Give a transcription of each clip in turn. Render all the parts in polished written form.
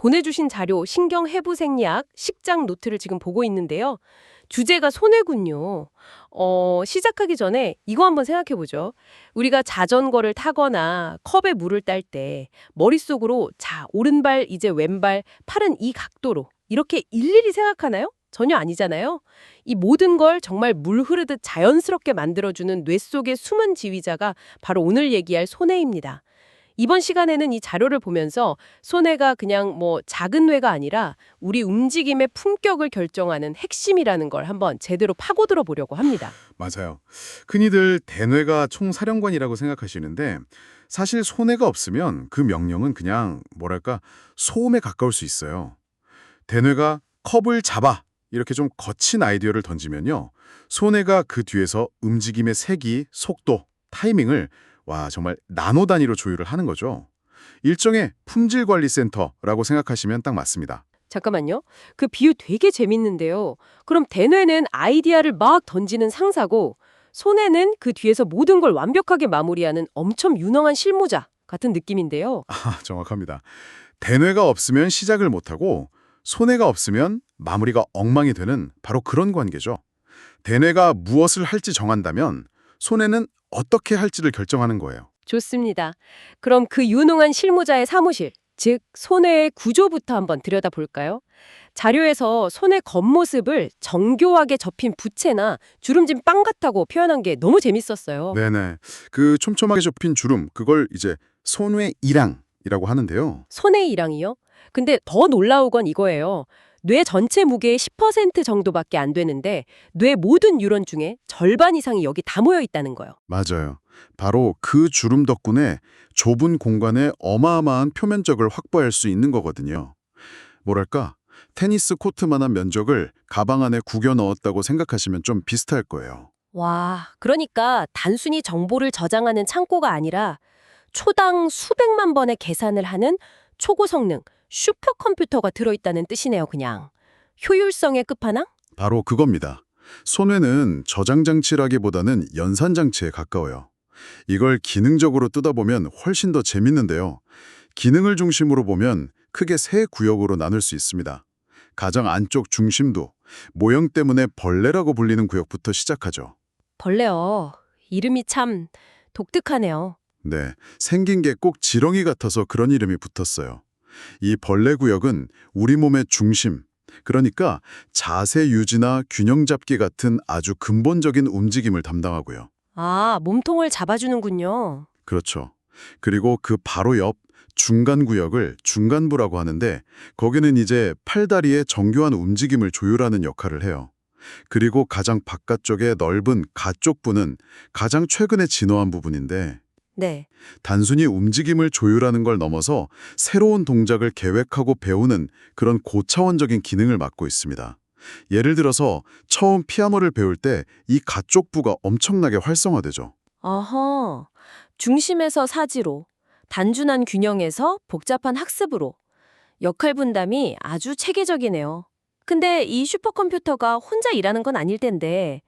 보내주신 자료, 신경해부생리학, 식장 노트를 지금 보고 있는데요. 주제가 손해군요. 시작하기 전에 이거 한번 생각해보죠. 우리가 자전거를 타거나 컵에 물을 딸 때 머릿속으로 자, 오른발, 이제 왼발, 팔은 이 각도로 이렇게 일일이 생각하나요? 전혀 아니잖아요. 이 모든 걸 정말 물 흐르듯 자연스럽게 만들어주는 뇌 속의 숨은 지휘자가 바로 오늘 얘기할 손해입니다. 이번 시간에는 이 자료를 보면서 손해가 그냥 뭐 작은 뇌가 아니라 우리 움직임의 품격을 결정하는 핵심이라는 걸 한번 제대로 파고들어 보려고 합니다. 맞아요. 흔히들 대뇌가 총사령관이라고 생각하시는데 사실 손해가 없으면 그 명령은 그냥 뭐랄까 소음에 가까울 수 있어요. 대뇌가 컵을 잡아 이렇게 좀 거친 아이디어를 던지면요. 손해가 그 뒤에서 움직임의 세기, 속도, 타이밍을 정말 나노 단위로 조율을 하는 거죠. 일종의 품질관리센터라고 생각하시면 딱 맞습니다. 잠깐만요. 그 비유 되게 재밌는데요. 그럼 대뇌는 아이디어를 막 던지는 상사고 손해는 그 뒤에서 모든 걸 완벽하게 마무리하는 엄청 유능한 실무자 같은 느낌인데요. 정확합니다. 대뇌가 없으면 시작을 못하고 손해가 없으면 마무리가 엉망이 되는 바로 그런 관계죠. 대뇌가 무엇을 할지 정한다면 손해는 어떻게 할지를 결정하는 거예요. 좋습니다. 그럼 그 유능한 실무자의 사무실, 즉 손해의 구조부터 한번 들여다볼까요? 자료에서 손해 겉모습을 정교하게 접힌 부채나 주름진 빵 같다고 표현한 게 너무 재밌었어요. 네네. 그 촘촘하게 접힌 주름, 그걸 이제 손의 일항이라고 하는데요. 손해 일항이요? 근데 더 놀라운 건 이거예요. 뇌 전체 무게의 10% 정도밖에 안 되는데 뇌 모든 뉴런 중에 절반 이상이 여기 다 모여 있다는 거예요. 맞아요. 바로 그 주름 덕분에 좁은 공간에 어마어마한 표면적을 확보할 수 있는 거거든요. 뭐랄까, 테니스 코트만한 면적을 가방 안에 구겨 넣었다고 생각하시면 좀 비슷할 거예요. 와, 그러니까 단순히 정보를 저장하는 창고가 아니라 초당 수백만 번의 계산을 하는 초고성능 슈퍼컴퓨터가 들어있다는 뜻이네요, 그냥. 효율성의 끝판왕? 바로 그겁니다. 손해는 저장 장치라기보다는 연산 장치에 가까워요. 이걸 기능적으로 뜯어보면 훨씬 더 재밌는데요. 기능을 중심으로 보면 크게 세 구역으로 나눌 수 있습니다. 가장 안쪽 중심도, 모형 때문에 벌레라고 불리는 구역부터 시작하죠. 벌레요. 이름이 참 독특하네요. 네, 생긴 게 꼭 지렁이 같아서 그런 이름이 붙었어요. 이 벌레 구역은 우리 몸의 중심, 그러니까 자세 유지나 균형 잡기 같은 아주 근본적인 움직임을 담당하고요. 아, 몸통을 잡아주는군요. 그렇죠. 그리고 그 바로 옆 중간 구역을 중간부라고 하는데 거기는 이제 팔다리의 정교한 움직임을 조율하는 역할을 해요. 그리고 가장 바깥쪽의 넓은 가쪽부는 가장 최근에 진화한 부분인데 네. 단순히 움직임을 조율하는 걸 넘어서 새로운 동작을 계획하고 배우는 그런 고차원적인 기능을 맡고 있습니다. 예를 들어서 처음 피아노를 배울 때 이 가쪽부가 엄청나게 활성화되죠. 어허. 중심에서 사지로, 단순한 균형에서 복잡한 학습으로. 역할 분담이 아주 체계적이네요. 근데 이 슈퍼컴퓨터가 혼자 일하는 건 아닐 텐데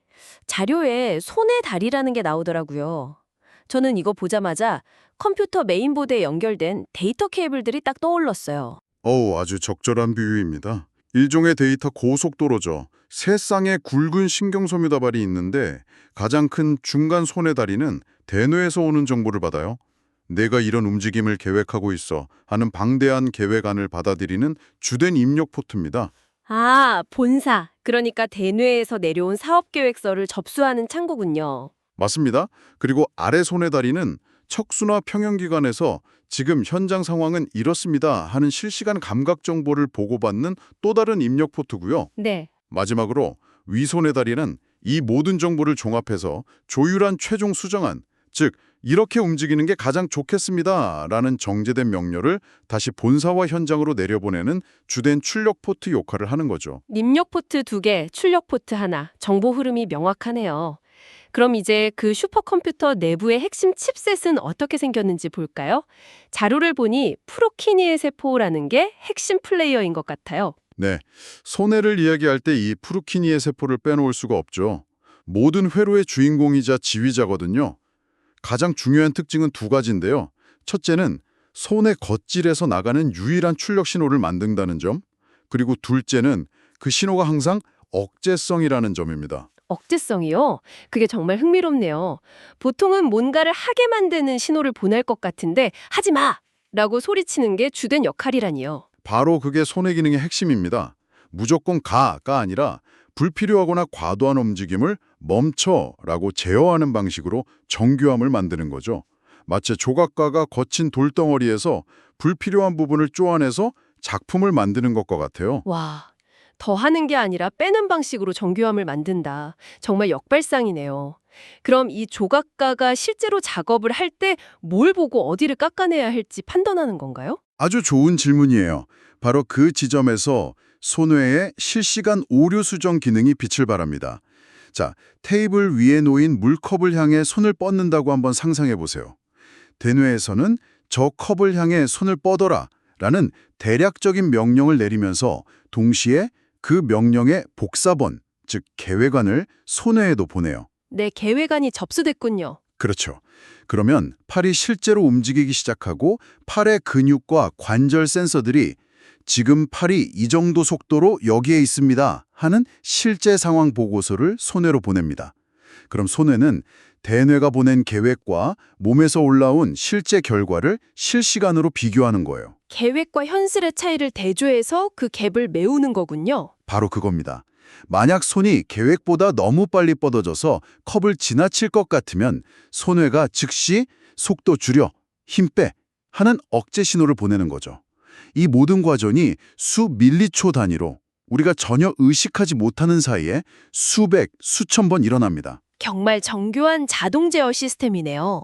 자료에 손의 달이라는 게 나오더라고요. 저는 이거 보자마자 컴퓨터 메인보드에 연결된 데이터 케이블들이 딱 떠올랐어요. 아주 적절한 비유입니다. 일종의 데이터 고속도로죠. 세 쌍의 굵은 신경섬유 다발이 있는데 가장 큰 중간 손의 다리는 대뇌에서 오는 정보를 받아요. 내가 이런 움직임을 계획하고 있어 하는 방대한 계획안을 받아들이는 주된 입력 포트입니다. 아, 본사. 그러니까 대뇌에서 내려온 사업계획서를 접수하는 창구군요. 맞습니다. 그리고 아래 손의 다리는 척수나 평형기관에서 지금 현장 상황은 이렇습니다 하는 실시간 감각 정보를 보고받는 또 다른 입력 포트고요. 네. 마지막으로 위손의 다리는 이 모든 정보를 종합해서 조율한 최종 수정안, 즉 이렇게 움직이는 게 가장 좋겠습니다라는 정제된 명령을 다시 본사와 현장으로 내려보내는 주된 출력 포트 역할을 하는 거죠. 입력 포트 2개, 출력 포트 하나. 정보 흐름이 명확하네요. 그럼 이제 그 슈퍼컴퓨터 내부의 핵심 칩셋은 어떻게 생겼는지 볼까요? 자료를 보니 프로키니의 세포라는 게 핵심 플레이어인 것 같아요. 네, 손해를 이야기할 때 이 프루키니의 세포를 빼놓을 수가 없죠. 모든 회로의 주인공이자 지휘자거든요. 가장 중요한 특징은 두 가지인데요. 첫째는 손의 겉질에서 나가는 유일한 출력 신호를 만든다는 점, 그리고 둘째는 그 신호가 항상 억제성이라는 점입니다. 억제성이요? 그게 정말 흥미롭네요. 보통은 뭔가를 하게 만드는 신호를 보낼 것 같은데 하지 마! 라고 소리치는 게 주된 역할이라니요. 바로 그게 손의 기능의 핵심입니다. 무조건 가가 아니라 불필요하거나 과도한 움직임을 멈춰라고 제어하는 방식으로 정교함을 만드는 거죠. 마치 조각가가 거친 돌덩어리에서 불필요한 부분을 쪼아내서 작품을 만드는 것과 같아요. 와, 더 하는 게 아니라 빼는 방식으로 정교함을 만든다. 정말 역발상이네요. 그럼 이 조각가가 실제로 작업을 할 때 뭘 보고 어디를 깎아내야 할지 판단하는 건가요? 아주 좋은 질문이에요. 바로 그 지점에서 손외의 실시간 오류 수정 기능이 빛을 발합니다. 자, 테이블 위에 놓인 물컵을 향해 손을 뻗는다고 한번 상상해 보세요. 대뇌에서는 저 컵을 향해 손을 뻗어라 라는 대략적인 명령을 내리면서 동시에 그 명령의 복사본, 즉 계획안을 손외에도 보내요. 네, 계획안이 접수됐군요. 그렇죠. 그러면 팔이 실제로 움직이기 시작하고 팔의 근육과 관절 센서들이 지금 팔이 이 정도 속도로 여기에 있습니다 하는 실제 상황 보고서를 손외로 보냅니다. 그럼 손외는 대뇌가 보낸 계획과 몸에서 올라온 실제 결과를 실시간으로 비교하는 거예요. 계획과 현실의 차이를 대조해서 그 갭을 메우는 거군요. 바로 그겁니다. 만약 손이 계획보다 너무 빨리 뻗어져서 컵을 지나칠 것 같으면 손외가 즉시 속도 줄여, 힘 빼 하는 억제 신호를 보내는 거죠. 이 모든 과정이 수 밀리초 단위로 우리가 전혀 의식하지 못하는 사이에 수백, 수천 번 일어납니다. 정말 정교한 자동 제어 시스템이네요.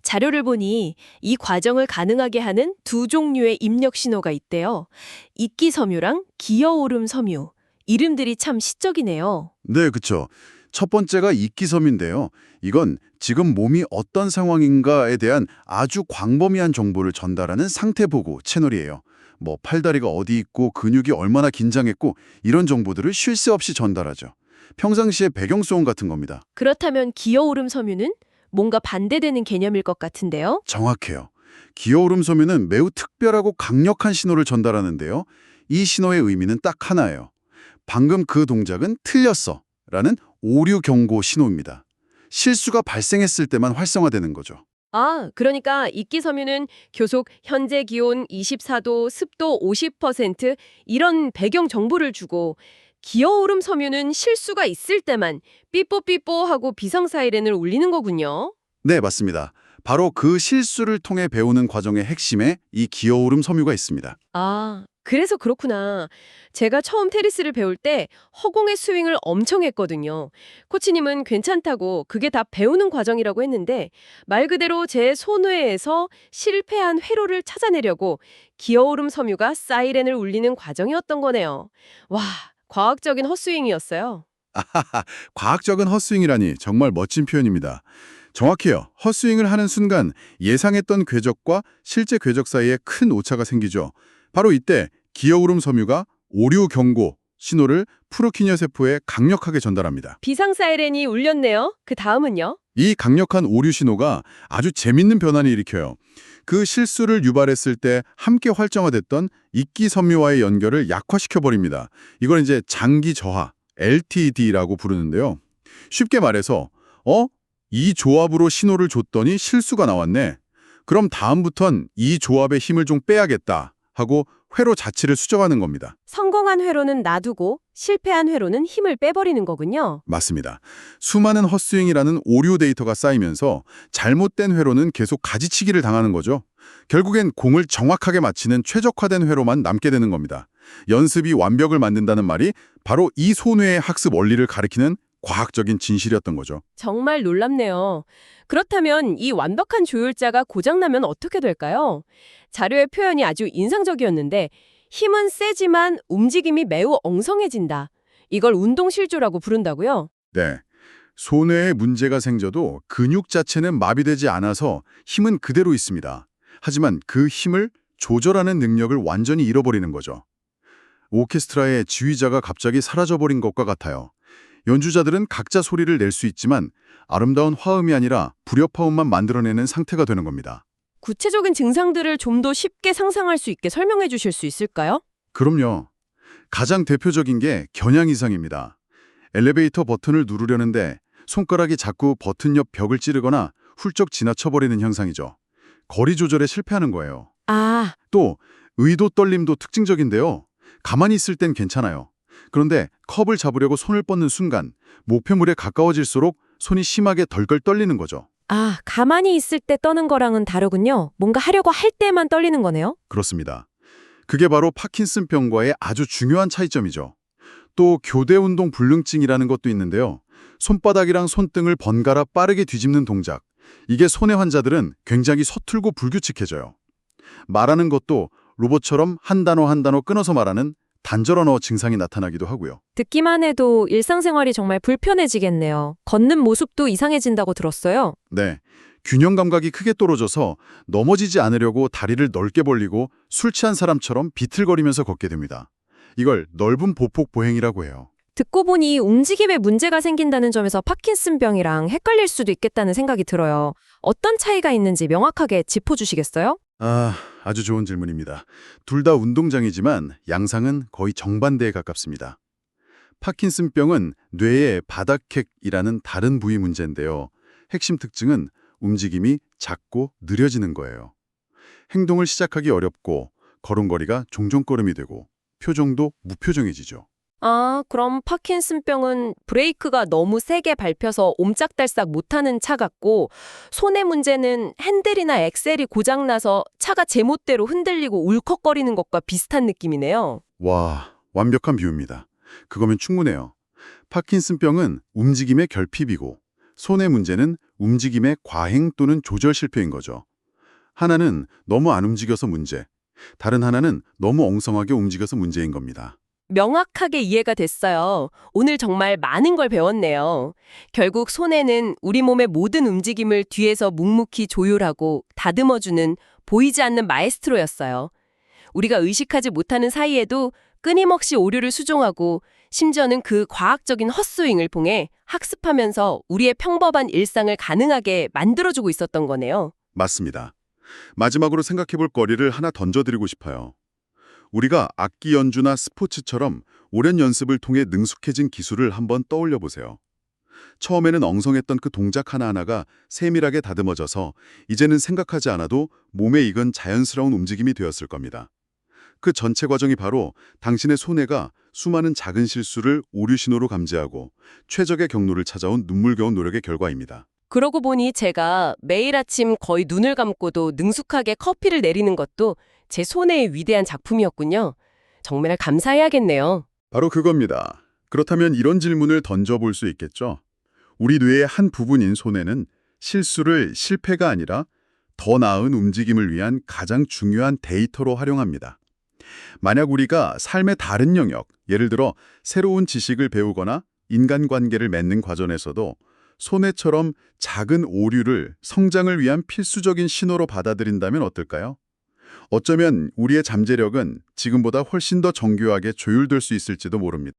자료를 보니 이 과정을 가능하게 하는 두 종류의 입력 신호가 있대요. 입기섬유랑 기어오름 섬유. 이름들이 참 시적이네요. 네, 그렇죠. 첫 번째가 입기섬인데요. 이건 지금 몸이 어떤 상황인가에 대한 아주 광범위한 정보를 전달하는 상태보고 채널이에요. 뭐 팔다리가 어디 있고 근육이 얼마나 긴장했고 이런 정보들을 쉴 새 없이 전달하죠. 평상시의 배경소음 같은 겁니다. 그렇다면 기어오름 섬유는 뭔가 반대되는 개념일 것 같은데요. 정확해요. 기어오름 소묘는 매우 특별하고 강력한 신호를 전달하는데요. 이 신호의 의미는 딱 하나예요. 방금 그 동작은 틀렸어 라는 오류 경고 신호입니다. 실수가 발생했을 때만 활성화되는 거죠. 아, 그러니까 입기섬유는 교속 현재 기온 24도, 습도 50% 이런 배경 정보를 주고 기어오름 섬유는 실수가 있을 때만 삐뽀삐뽀 하고 비상 사이렌을 울리는 거군요. 네, 맞습니다. 바로 그 실수를 통해 배우는 과정의 핵심에 이 기어오름 섬유가 있습니다. 아, 그래서 그렇구나. 제가 처음 테니스를 배울 때 허공의 스윙을 엄청 했거든요. 코치님은 괜찮다고 그게 다 배우는 과정이라고 했는데 말 그대로 제 손외에서 실패한 회로를 찾아내려고 기어오름 섬유가 사이렌을 울리는 과정이었던 거네요. 와, 과학적인 헛스윙이었어요. 아하하, 과학적인 헛스윙이라니 정말 멋진 표현입니다. 정확해요. 헛스윙을 하는 순간 예상했던 궤적과 실제 궤적 사이에 큰 오차가 생기죠. 바로 이때 기어오름 섬유가 오류 경고 신호를 프로키니어 세포에 강력하게 전달합니다. 비상 사이렌이 울렸네요. 그 다음은요? 이 강력한 오류 신호가 아주 재밌는 변화를 일으켜요. 그 실수를 유발했을 때 함께 활성화됐던 입기 섬유와의 연결을 약화시켜버립니다. 이걸 이제 장기 저하, LTD라고 부르는데요. 쉽게 말해서 이 조합으로 신호를 줬더니 실수가 나왔네. 그럼 다음부턴 이 조합의 힘을 좀 빼야겠다 하고 회로 자체를 수정하는 겁니다. 성공한 회로는 놔두고 실패한 회로는 힘을 빼버리는 거군요. 맞습니다. 수많은 헛스윙이라는 오류 데이터가 쌓이면서 잘못된 회로는 계속 가지치기를 당하는 거죠. 결국엔 공을 정확하게 맞히는 최적화된 회로만 남게 되는 겁니다. 연습이 완벽을 만든다는 말이 바로 이 손외의 학습 원리를 가리키는 과학적인 진실이었던 거죠. 정말 놀랍네요. 그렇다면 이 완벽한 조율자가 고장나면 어떻게 될까요? 자료의 표현이 아주 인상적이었는데 힘은 세지만 움직임이 매우 엉성해진다. 이걸 운동실조라고 부른다고요? 네. 손해에 문제가 생겨도 근육 자체는 마비되지 않아서 힘은 그대로 있습니다. 하지만 그 힘을 조절하는 능력을 완전히 잃어버리는 거죠. 오케스트라의 지휘자가 갑자기 사라져버린 것과 같아요. 연주자들은 각자 소리를 낼 수 있지만 아름다운 화음이 아니라 불협화음만 만들어내는 상태가 되는 겁니다. 구체적인 증상들을 좀 더 쉽게 상상할 수 있게 설명해 주실 수 있을까요? 그럼요. 가장 대표적인 게 겨냥 이상입니다. 엘리베이터 버튼을 누르려는데 손가락이 자꾸 버튼 옆 벽을 찌르거나 훌쩍 지나쳐버리는 현상이죠. 거리 조절에 실패하는 거예요. 아, 또 의도 떨림도 특징적인데요. 가만히 있을 땐 괜찮아요. 그런데 컵을 잡으려고 손을 뻗는 순간 목표물에 가까워질수록 손이 심하게 덜덜 떨리는 거죠. 가만히 있을 때 떠는 거랑은 다르군요. 뭔가 하려고 할 때만 떨리는 거네요. 그렇습니다. 그게 바로 파킨슨병과의 아주 중요한 차이점이죠. 또 교대운동 불능증이라는 것도 있는데요. 손바닥이랑 손등을 번갈아 빠르게 뒤집는 동작. 이게 손해 환자들은 굉장히 서툴고 불규칙해져요. 말하는 것도 로봇처럼 한 단어 한 단어 끊어서 말하는 단절 언어 증상이 나타나기도 하고요. 듣기만 해도 일상생활이 정말 불편해지겠네요. 걷는 모습도 이상해진다고 들었어요. 네, 균형 감각이 크게 떨어져서 넘어지지 않으려고 다리를 넓게 벌리고 술 취한 사람처럼 비틀거리면서 걷게 됩니다. 이걸 넓은 보폭 보행이라고 해요. 듣고 보니 움직임에 문제가 생긴다는 점에서 파킨슨병이랑 헷갈릴 수도 있겠다는 생각이 들어요. 어떤 차이가 있는지 명확하게 짚어주시겠어요? 아주 좋은 질문입니다. 둘 다 운동장이지만 양상은 거의 정반대에 가깝습니다. 파킨슨병은 뇌의 바닥핵이라는 다른 부위 문제인데요. 핵심 특징은 움직임이 작고 느려지는 거예요. 행동을 시작하기 어렵고 걸음걸이가 종종걸음이 되고 표정도 무표정해지죠. 그럼 파킨슨병은 브레이크가 너무 세게 밟혀서 옴짝달싹 못하는 차 같고, 손의 문제는 핸들이나 엑셀이 고장나서 차가 제멋대로 흔들리고 울컥거리는 것과 비슷한 느낌이네요. 와, 완벽한 비유입니다. 그거면 충분해요. 파킨슨병은 움직임의 결핍이고 손의 문제는 움직임의 과행 또는 조절 실패인 거죠. 하나는 너무 안 움직여서 문제, 다른 하나는 너무 엉성하게 움직여서 문제인 겁니다. 명확하게 이해가 됐어요. 오늘 정말 많은 걸 배웠네요. 결국 손에는 우리 몸의 모든 움직임을 뒤에서 묵묵히 조율하고 다듬어주는 보이지 않는 마에스트로였어요. 우리가 의식하지 못하는 사이에도 끊임없이 오류를 수정하고 심지어는 그 과학적인 헛스윙을 통해 학습하면서 우리의 평범한 일상을 가능하게 만들어주고 있었던 거네요. 맞습니다. 마지막으로 생각해볼 거리를 하나 던져드리고 싶어요. 우리가 악기 연주나 스포츠처럼 오랜 연습을 통해 능숙해진 기술을 한번 떠올려 보세요. 처음에는 엉성했던 그 동작 하나하나가 세밀하게 다듬어져서 이제는 생각하지 않아도 몸에 익은 자연스러운 움직임이 되었을 겁니다. 그 전체 과정이 바로 당신의 손해가 수많은 작은 실수를 오류 신호로 감지하고 최적의 경로를 찾아온 눈물겨운 노력의 결과입니다. 그러고 보니 제가 매일 아침 거의 눈을 감고도 능숙하게 커피를 내리는 것도 제 손의 위대한 작품이었군요. 정말 감사해야겠네요. 바로 그겁니다. 그렇다면 이런 질문을 던져볼 수 있겠죠. 우리 뇌의 한 부분인 손에는 실수를 실패가 아니라 더 나은 움직임을 위한 가장 중요한 데이터로 활용합니다. 만약 우리가 삶의 다른 영역, 예를 들어 새로운 지식을 배우거나 인간관계를 맺는 과정에서도 손해처럼 작은 오류를 성장을 위한 필수적인 신호로 받아들인다면 어떨까요? 어쩌면 우리의 잠재력은 지금보다 훨씬 더 정교하게 조율될 수 있을지도 모릅니다.